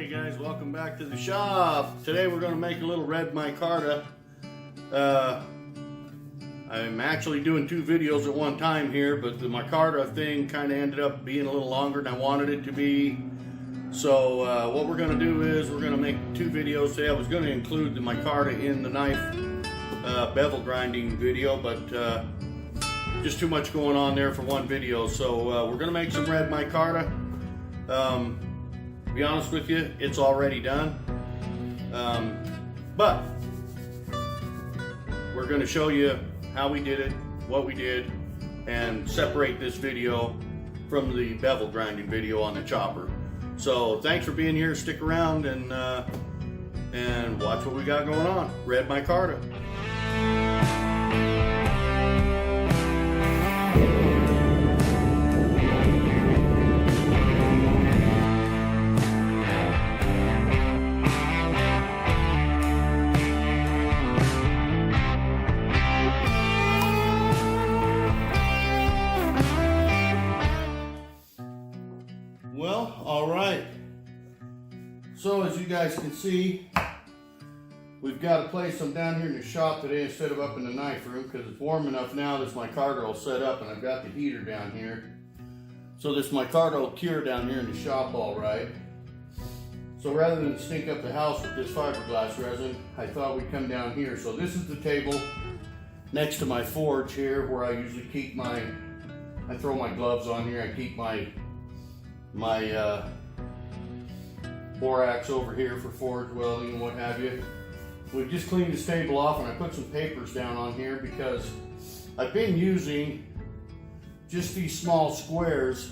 guys, welcome back to the shop. Today we're going to make a little red micarta. I'm actually doing two videos at one time here, but the micarta thing kind of ended up being a little longer than I wanted it to be. So what we're going to do is we're going to make two videos today. I was going to include the micarta in the knife bevel grinding video, but just too much going on there for one video. So we're going to make some red micarta. To be honest with you, it's already done, but we're going to show you how we did it, what we did, and separate this video from the bevel grinding video on the chopper. So thanks for being here. Stick around and watch what we got going on. Red micarta. Well, all right. So as you guys can see, we've got a place. I'm down here in the shop today instead of up in the knife room because it's warm enough now. This micarta will set up, and I've got the heater down here. So this micarta will cure down here in the shop all right. So rather than stink up the house with this fiberglass resin, I thought we'd come down here. So this is the table next to my forge here where I usually keep I throw my gloves on here. I keep my borax over here for forge welding and what have you. We've just cleaned this table off, and I put some papers down on here because I've been using just these small squares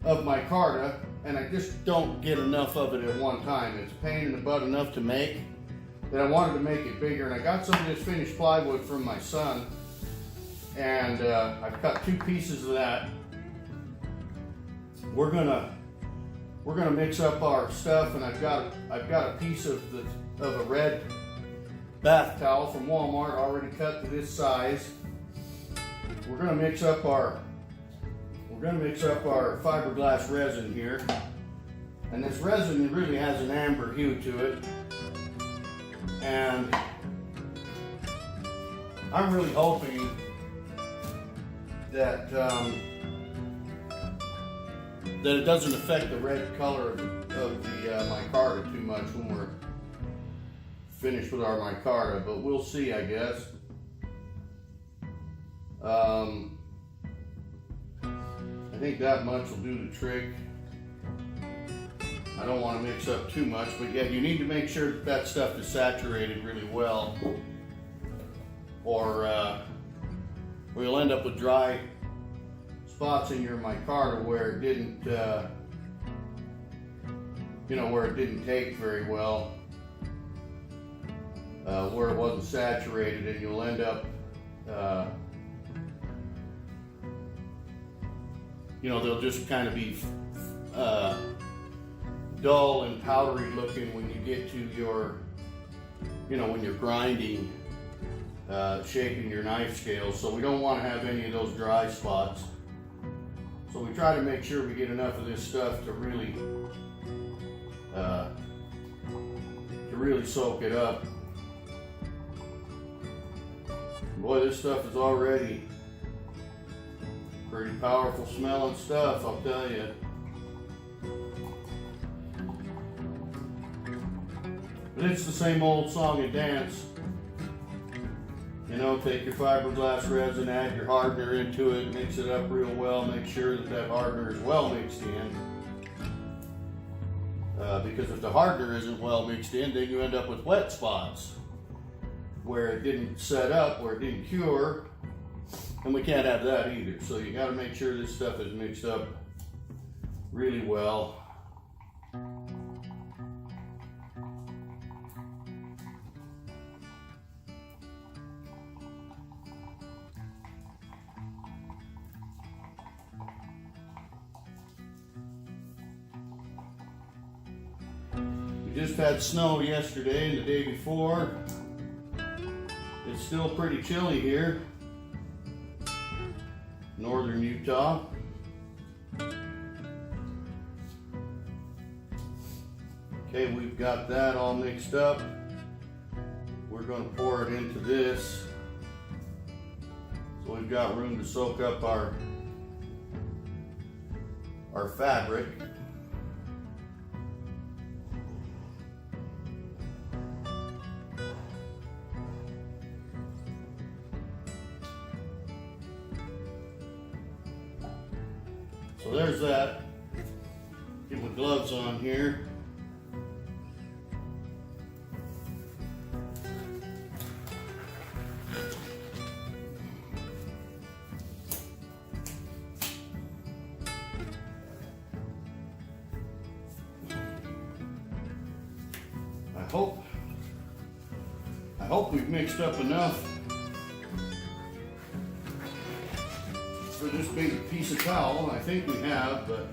of micarta, and I just don't get enough of it at one time. It's a pain in the butt enough to make that I wanted to make it bigger, and I got some of this finished plywood from my son, and I've cut two pieces of that. We're gonna mix up our stuff, and I've got a piece of a red bath towel from Walmart already cut to this size. We're gonna mix up our fiberglass resin here, and this resin really has an amber hue to it, and I'm really hoping that that it doesn't affect the red color of the micarta too much when we're finished with our micarta, but we'll see, I guess. I think that much will do the trick. I don't want to mix up too much, but yeah, you need to make sure that stuff is saturated really well, or you'll end up with dry spots in your micarta where it didn't, where it didn't take very well, where it wasn't saturated, and you'll end up, they'll just kind of be dull and powdery looking when you get to your, when you're grinding, shaping your knife scales. So we don't want to have any of those dry spots. So we try to make sure we get enough of this stuff to really soak it up. Boy, this stuff is already pretty powerful smelling stuff, I'll tell you. But it's the same old song and dance. Take your fiberglass resin, add your hardener into it, mix it up real well, make sure that hardener is well mixed in. Because if the hardener isn't well mixed in, then you end up with wet spots where it didn't set up, where it didn't cure, and we can't have that either. So you got to make sure this stuff is mixed up really well. We just had snow yesterday and the day before. It's still pretty chilly here, northern Okay, we've got that all mixed up. We're going to pour it into this. So we've got room to soak up our fabric. So there's that. Get my gloves on here. I hope we've mixed up enough for this big piece of towel. I think we have, but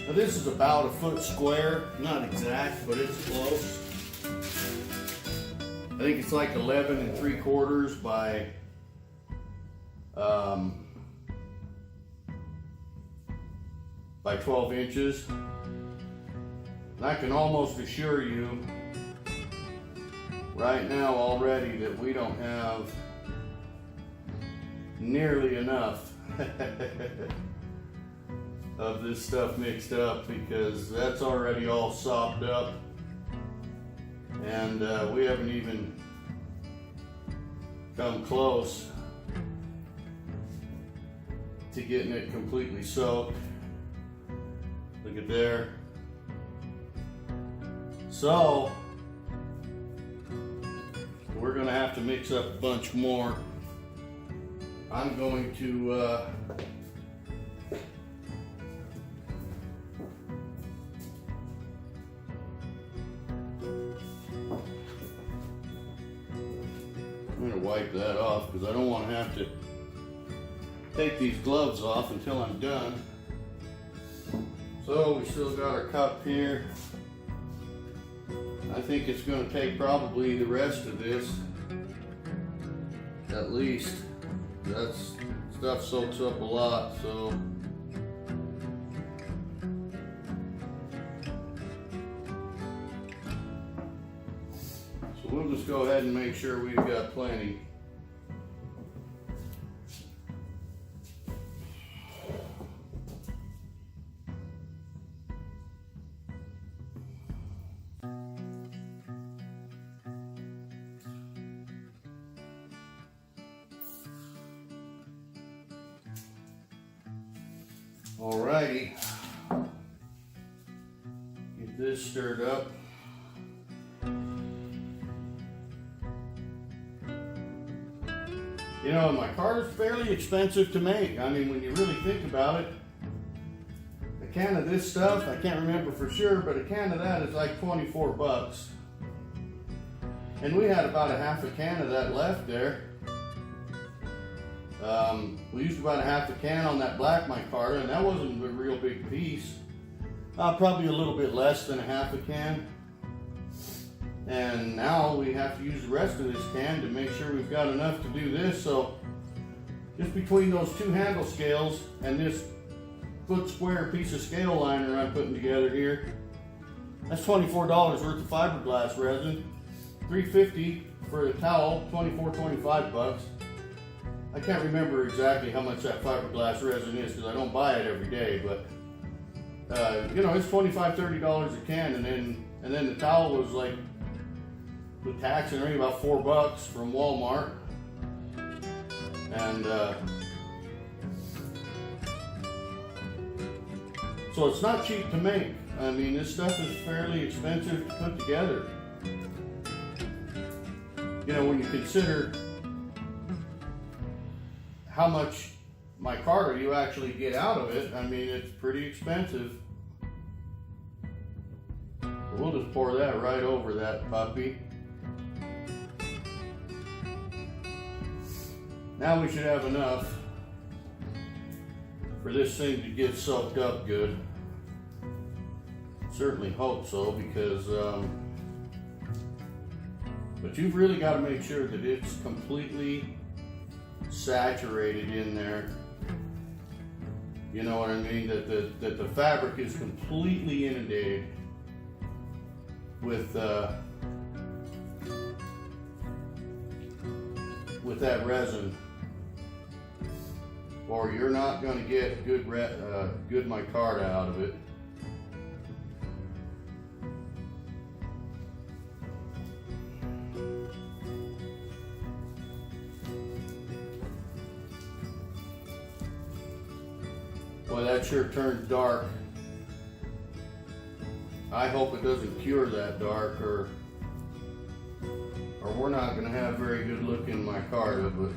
now this is about a foot square. Not exact, but it's close. I think it's like 11 3/4 by 12 inches. And I can almost assure you right now already that we don't have nearly enough of this stuff mixed up, because that's already all sopped up, and we haven't even come close to getting it completely soaked. Look at there. So we're going to have to mix up a bunch more. I'm going to wipe that off, because I don't want to have to take these gloves off until I'm done. So we still got our cup here. I think it's going to take probably the rest of this, at least. That stuff soaks up a lot, so we'll just go ahead and make sure we've got plenty. Alrighty, get this stirred up. You know, micarta's fairly expensive to make. I mean, when you really think about it, a can of this stuff, I can't remember for sure, but a can of that is like 24 bucks. And we had about a half a can of that left there. We used about a half a can on that black micarta, and that wasn't a real big piece. Probably a little bit less than a half a can. And now we have to use the rest of this can to make sure we've got enough to do this. So just between those two handle scales and this foot square piece of scale liner I'm putting together here, that's $24 worth of fiberglass resin. $3.50 for a towel, 25 bucks. I can't remember exactly how much that fiberglass resin is, because I don't buy it every day, but you know, it's $25-30 a can, and then the towel was like, with tax and everything, about $4 from Walmart. And so it's not cheap to make. I mean, this stuff is fairly expensive to put together. You know, when you consider how much micarta you actually get out of it, I mean, it's pretty expensive. We'll just pour that right over that puppy. Now we should have enough for this thing to get soaked up good. Certainly hope so, because but you've really got to make sure that it's completely saturated in there. You know what I mean? That the fabric is completely inundated with that resin, or you're not going to get good micarta out of it. Well, that sure turned dark. I hope it doesn't cure that dark, or we're not going to have very good looking micarta, but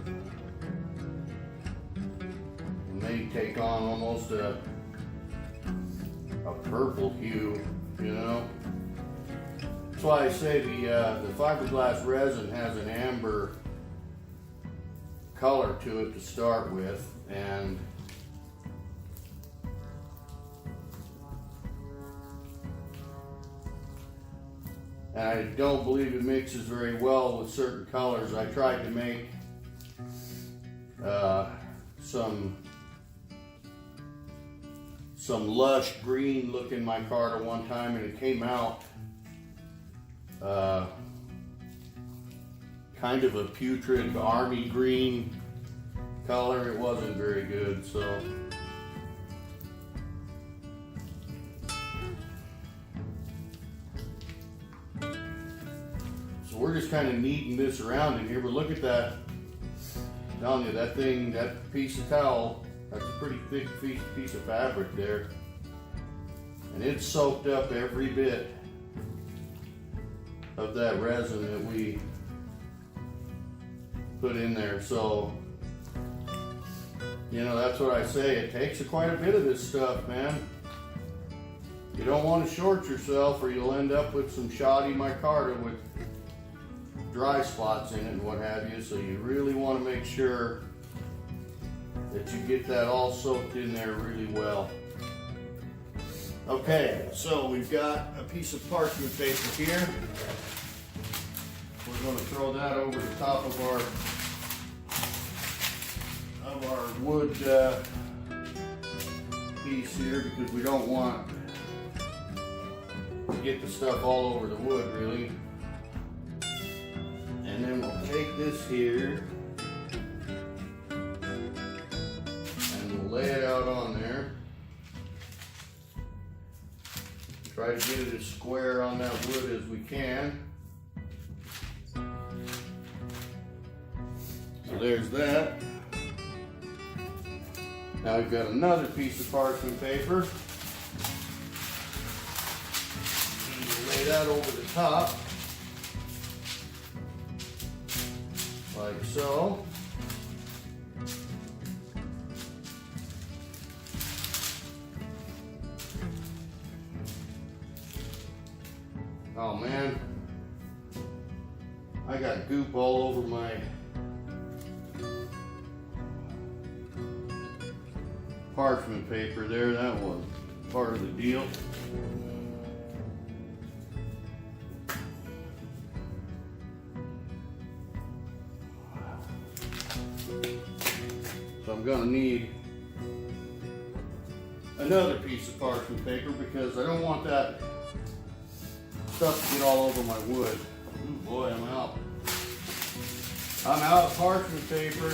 it may take on almost a purple hue, you know. That's why I say the fiberglass resin has an amber color to it to start with, and I don't believe it mixes very well with certain colors. I tried to make some lush green looking micarta one time, and it came out kind of a putrid army green color. It wasn't very good, so we're just kind of kneading this around in here. But look at that. I'm telling you, that thing, that piece of towel, that's a pretty thick piece of fabric there. And it's soaked up every bit of that resin that we put in there. So, you know, that's what I say. It takes quite a bit of this stuff, man. You don't want to short yourself, or you'll end up with some shoddy micarta with dry spots in it and what have you. So you really want to make sure that you get that all soaked in there really well. Okay, so we've got a piece of parchment paper here. We're going to throw that over the top of our wood piece here, because we don't want to get the stuff all over the wood really. And then we'll take this here and we'll lay it out on there. Try to get it as square on that wood as we can. So there's that. Now we've got another piece of parchment paper. And we'll lay that over the top. Like so. Oh man, I got goop all over my parchment paper there. That was part of the deal. So I'm going to need another piece of parchment paper, because I don't want that stuff to get all over my wood. Ooh boy, I'm out. I'm out of parchment paper.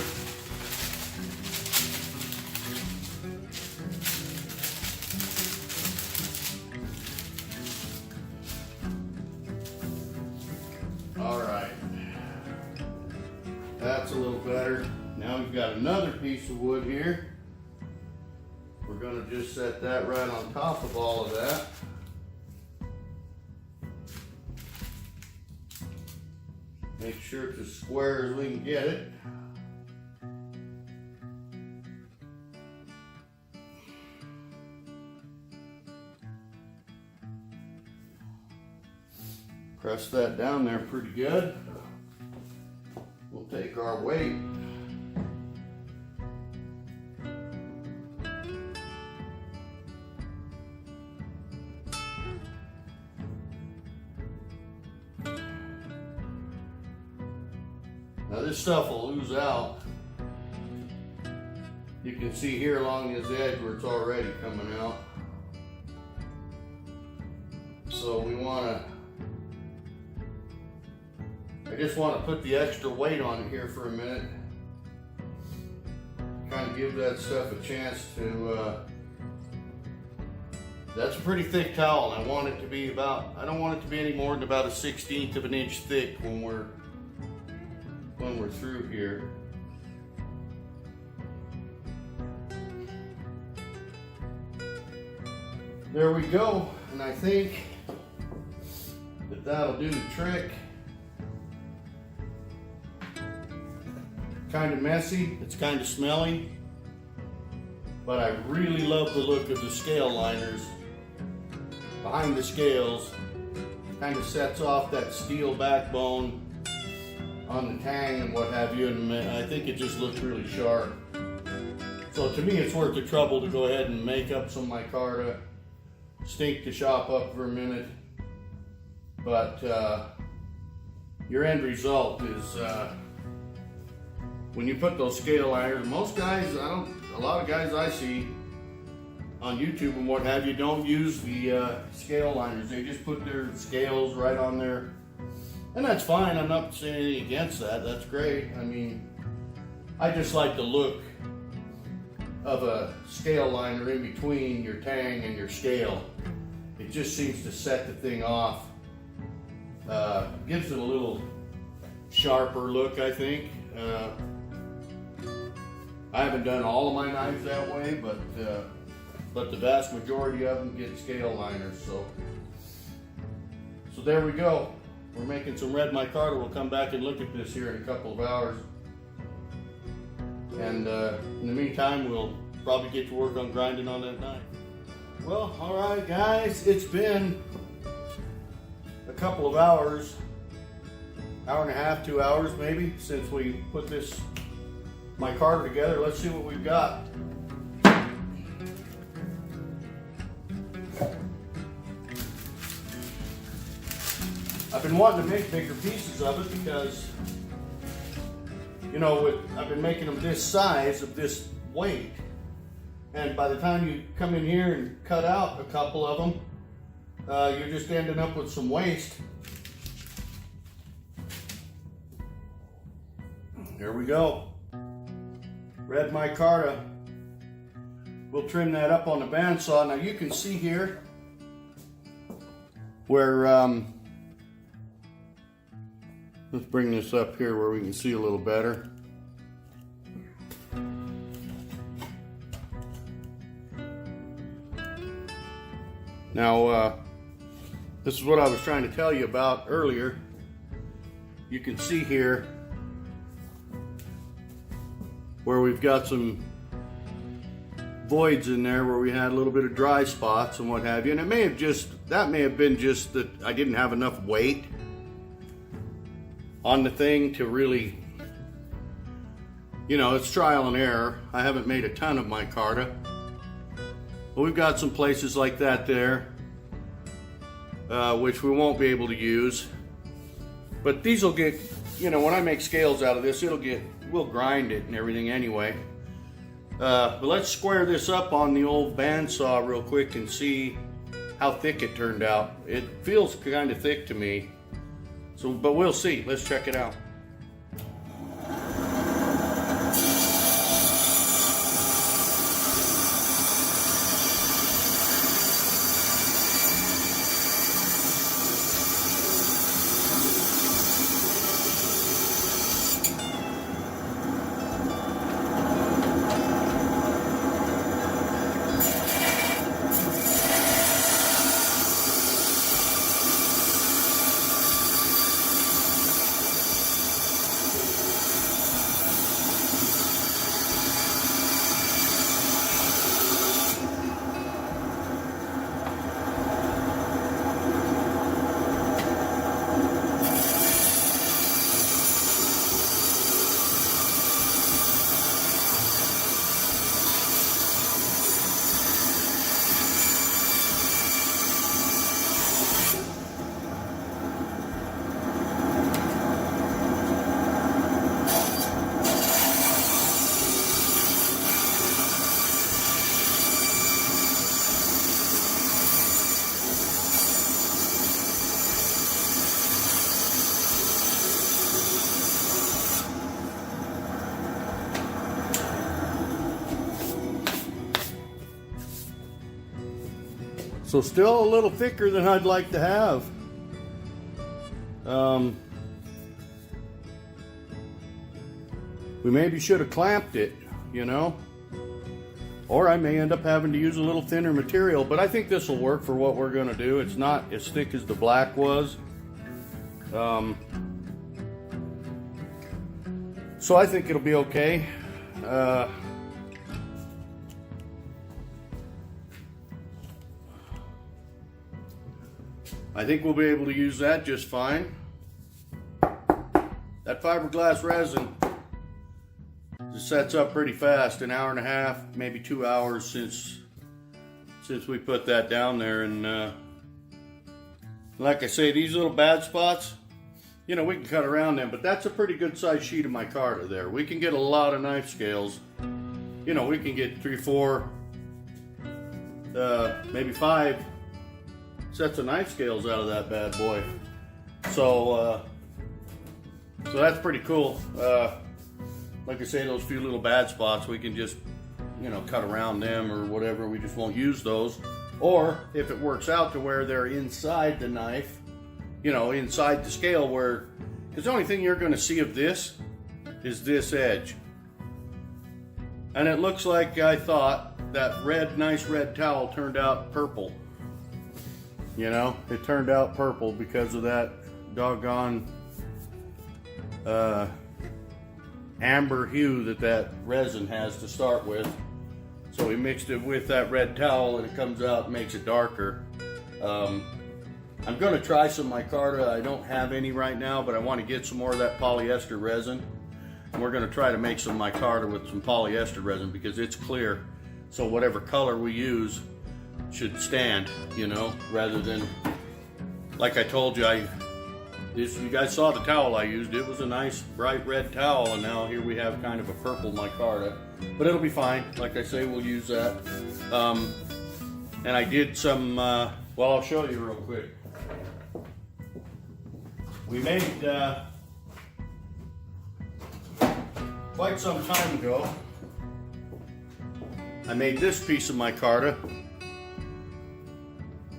All right. That's a little better. Now we've got another piece of wood here. We're going to just set that right on top of all of that. Make sure it's as square as we can get it. Press that down there pretty good. We'll take our weight. Now this stuff will ooze out. You can see here along this edge where it's already coming out. So we want to just want to put the extra weight on it here for a minute. Kind of give that stuff a chance to, that's a pretty thick towel. I want it to be about, I don't want it to be any more than about a 1/16 of an inch thick when we're through here. There we go, and I think that that'll do the trick. Kind of messy, it's kind of smelly, but I really love the look of the scale liners behind the scales. Kind of sets off that steel backbone on the tang and what have you, and I think it just looks really sharp. So to me, it's worth the trouble to go ahead and make up some micarta, stink the shop up for a minute, but your end result is when you put those scale liners, most guys, a lot of guys I see on YouTube and what have you don't use the scale liners. They just put their scales right on there, and that's fine. I'm not saying anything against that. That's great. I mean, I just like the look of a scale liner in between your tang and your scale. It just seems to set the thing off. Gives it a little sharper look, I think. I haven't done all of my knives that way, but the vast majority of them get scale liners. So there we go. We're making some red micarta. We'll come back and look at this here in a couple of hours. And in the meantime, we'll probably get to work on grinding on that knife. Well, all right, guys, it's been a couple of hours, hour and a half, 2 hours maybe, since we put this micarta together. Let's see what we've got. I've been wanting to make bigger pieces of it because, you know, I've been making them this size of this weight, and by the time you come in here and cut out a couple of them, you're just ending up with some waste. Here we go. Red micarta. We'll trim that up on the bandsaw. Now you can see here where, let's bring this up here where we can see a little better. Now, this is what I was trying to tell you about earlier. You can see here where we've got some voids in there where we had a little bit of dry spots and what have you. And it may have been just that I didn't have enough weight on the thing to really, you know, it's trial and error. I haven't made a ton of micarta, but we've got some places like that there, which we won't be able to use. But these will get, you know, when I make scales out of this, we'll grind it and everything anyway. But let's square this up on the old bandsaw real quick and see how thick it turned out. It feels kind of thick to me. So, but we'll see. Let's check it out. So still a little thicker than I'd like to have. We maybe should have clamped it, you know, or I may end up having to use a little thinner material, but I think this will work for what we're going to do. It's not as thick as the black was. So I think it'll be okay. I think we'll be able to use that just fine. That fiberglass resin just sets up pretty fast, an hour and a half, maybe 2 hours since we put that down there. And like I say, these little bad spots, you know, we can cut around them, but that's a pretty good size sheet of micarta there. We can get a lot of knife scales. You know, we can get 3, 4, maybe 5 sets of knife scales out of that bad boy. So that's pretty cool. Like I say, those few little bad spots, we can just, you know, cut around them or whatever. We just won't use those. Or if it works out to where they're inside the knife, you know, inside the scale, where, because the only thing you're going to see of this is this edge. And it looks like I thought that nice red towel turned out purple. You know, it turned out purple because of that doggone amber hue that resin has to start with. So we mixed it with that red towel and it comes out and makes it darker. I'm going to try some micarta. I don't have any right now, but I want to get some more of that polyester resin. And we're going to try to make some micarta with some polyester resin because it's clear. So whatever color we use should stand, you know, rather than, like I told you, you guys saw the towel I used. It was a nice bright red towel, and now here we have kind of a purple micarta, but it'll be fine. Like I say, we'll use that. And I did some, well, I'll show you real quick. We made, quite some time ago, I made this piece of micarta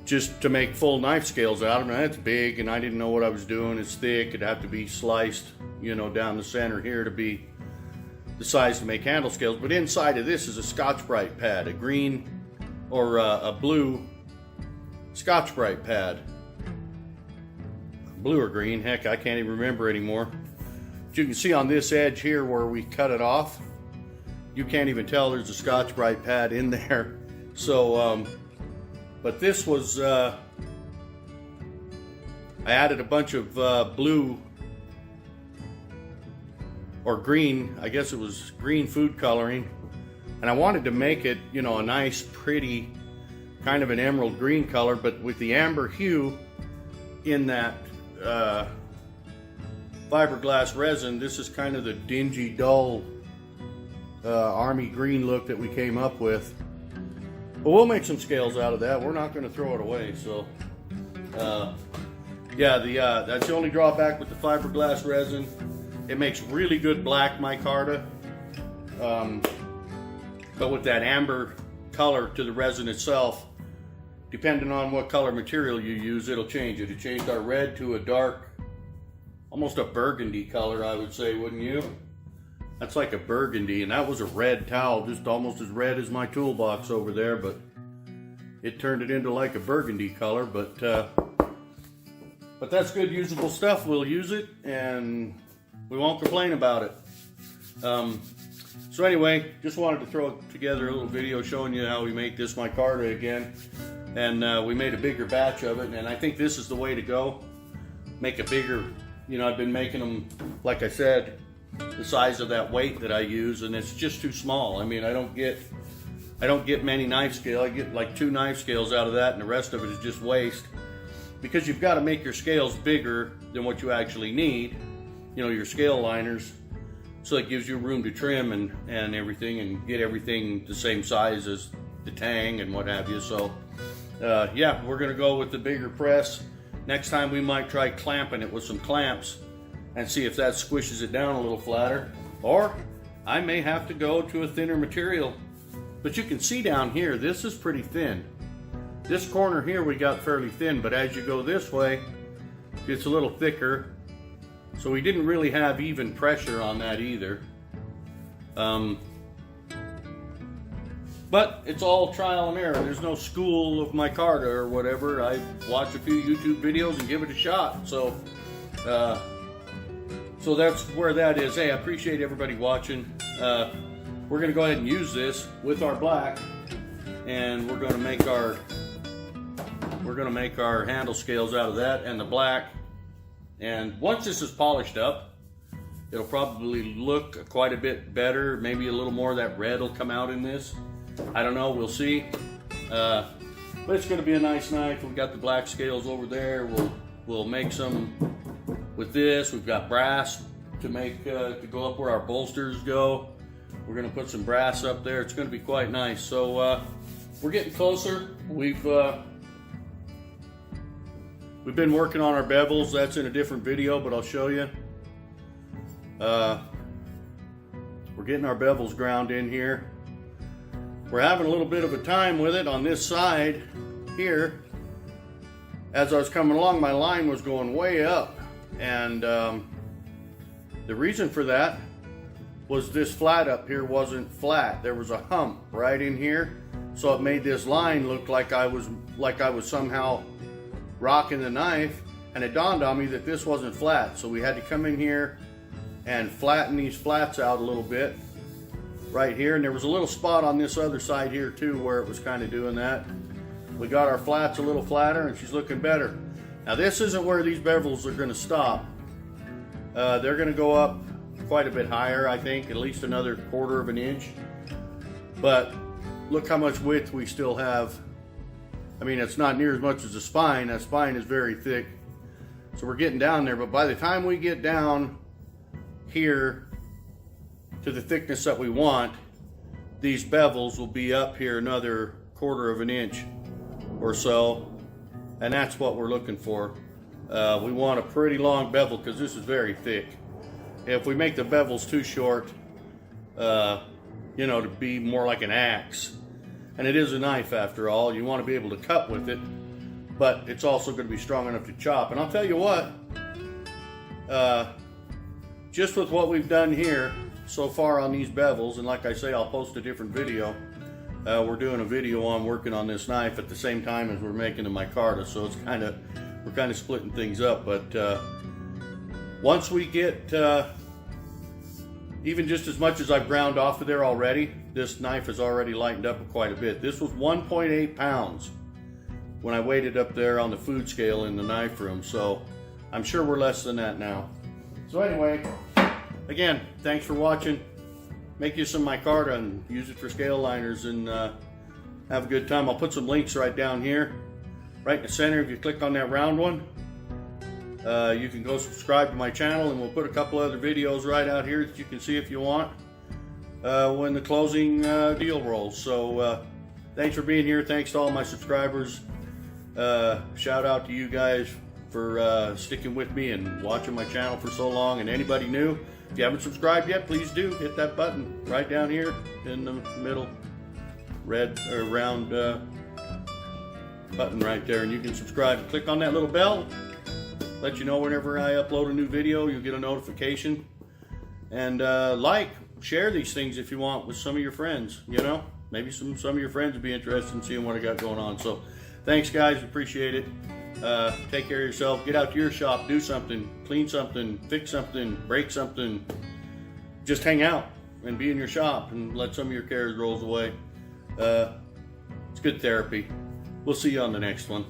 just to make full knife scales out of it. It's big and I didn't know what I was doing. It's thick, it'd have to be sliced, you know, down the center here to be the size to make handle scales. But inside of this is a Scotch-Brite pad, a green or a blue Scotch-Brite pad. Blue or green, heck, I can't even remember anymore. But you can see on this edge here where we cut it off, you can't even tell there's a Scotch-Brite pad in there. So, but this was, I added a bunch of blue or green, I guess it was green food coloring, and I wanted to make it, you know, a nice, pretty, kind of an emerald green color, but with the amber hue in that fiberglass resin, this is kind of the dingy, dull army green look that we came up with. But we'll make some scales out of that. We're not going to throw it away. So, yeah, that's the only drawback with the fiberglass resin. It makes really good black micarta, but with that amber color to the resin itself, depending on what color material you use, it'll change it. It changed our red to a dark, almost a burgundy color, I would say, wouldn't you? That's like a burgundy, and that was a red towel, just almost as red as my toolbox over there, but it turned it into like a burgundy color. But that's good usable stuff. We'll use it, and we won't complain about it. So anyway, just wanted to throw together a little video showing you how we make this micarta again. And we made a bigger batch of it, and I think this is the way to go. Make a bigger, you know, I've been making them, like I said, the size of that weight that I use, and it's just too small. I mean, I don't get many knife scales. I get like 2 knife scales out of that, and the rest of it is just waste, because you've got to make your scales bigger than what you actually need, you know, your scale liners, so it gives you room to trim and everything, and get everything the same size as the tang and what have you. So yeah, we're gonna go with the bigger press. Next time we might try clamping it with some clamps and see if that squishes it down a little flatter, or I may have to go to a thinner material. But you can see down here, this is pretty thin. This corner here we got fairly thin, but as you go this way, it's a little thicker. So we didn't really have even pressure on that either. But it's all trial and error. There's no school of micarta or whatever. I watch a few YouTube videos and give it a shot. So that's where that is. Hey, I appreciate everybody watching. We're gonna go ahead and use this with our black, and we're gonna make our handle scales out of that and the black. And once this is polished up, it'll probably look quite a bit better. Maybe a little more of that red will come out in this. I don't know, we'll see. But it's gonna be a nice knife. We've got the black scales over there. We'll make some with this. We've got brass to make to go up where our bolsters go. We're gonna put some brass up there. It's gonna be quite nice. So we're getting closer. We've been working on our bevels. That's in a different video, but I'll show you. We're getting our bevels ground in here. We're having a little bit of a time with it on this side here. As I was coming along, my line was going way up, and the reason for that was this flat up here wasn't flat. There was a hump right in here, so it made this line look like I was somehow rocking the knife, and it dawned on me that this wasn't flat. So we had to come in here and flatten these flats out a little bit right here, and there was a little spot on this other side here too where it was kind of doing that. We got our flats a little flatter, and she's looking better. Now this isn't where these bevels are going to stop. They're going to go up quite a bit higher, I think, at least another 1/4 of an inch. But look how much width we still have. I mean, it's not near as much as the spine. That spine is very thick. So we're getting down there, but by the time we get down here to the thickness that we want, these bevels will be up here another 1/4 of an inch or so, and that's what we're looking for. We want a pretty long bevel because this is very thick. If we make the bevels too short, you know, to be more like an axe, and it is a knife after all, you want to be able to cut with it, but it's also going to be strong enough to chop. And I'll tell you what, just with what we've done here so far on these bevels, and like I say, I'll post a different video. We're doing a video on working on this knife at the same time as we're making the micarta, so it's we're kind of splitting things up. But once we get even just as much as I've ground off of there already, this knife has already lightened up quite a bit. This was 1.8 pounds when I weighed it up there on the food scale in the knife room, so I'm sure we're less than that now. So anyway, again, thanks for watching. Make you some micarta and use it for scale liners, and have a good time. I'll put some links right down here, right in the center. If you click on that round one, you can go subscribe to my channel, and we'll put a couple other videos right out here that you can see if you want when the closing deal rolls. So thanks for being here. Thanks to all my subscribers. Shout out to you guys for sticking with me and watching my channel for so long. And anybody new, if you haven't subscribed yet, please do hit that button right down here in the middle, red or round button right there, and you can subscribe. Click on that little bell, let you know whenever I upload a new video. You'll get a notification. And share these things if you want with some of your friends. You know, maybe some of your friends would be interested in seeing what I got going on. So thanks guys, appreciate it. Take care of yourself. Get out to your shop, do something, clean something, fix something, break something. Just hang out and be in your shop and let some of your cares roll away. It's good therapy. We'll see you on the next one.